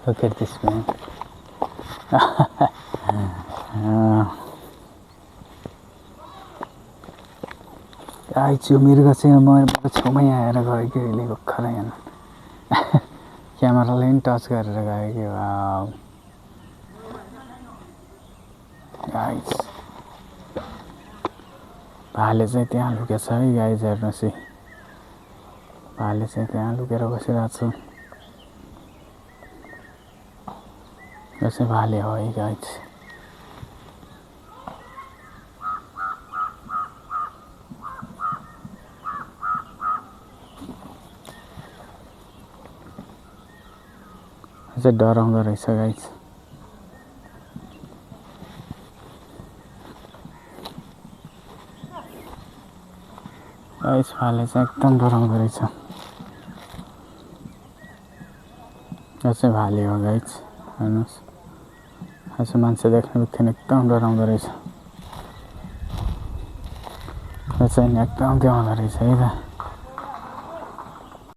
Look at this, man. Guys, यो मृग चाहिँ म छेउमै आएर गयो कि अहिले भर्खरै हेर्नु क्यामेराले पनि टच गरेर गयो कि वाउ गाइस भाले चाहिँ त्यहाँ लुकेछ है गाइस हेर्नुहोस् है भाले चाहिँ त्यहाँ लुकेर बसिरहेको छ यो चाहिँ भाले हो है गाइस चाहिँ डराउँदो रहेछ गाइस गाइस भाले चाहिँ एकदम डराउँदो रहेछ यो चाहिँ भाले हो गाइस हेर्नुहोस् यसो मान्छे देख्ने बित्तिकै एकदम डराउँदो रहेछ यो चाहिँ एकदम देखाउँदो रहेछ है त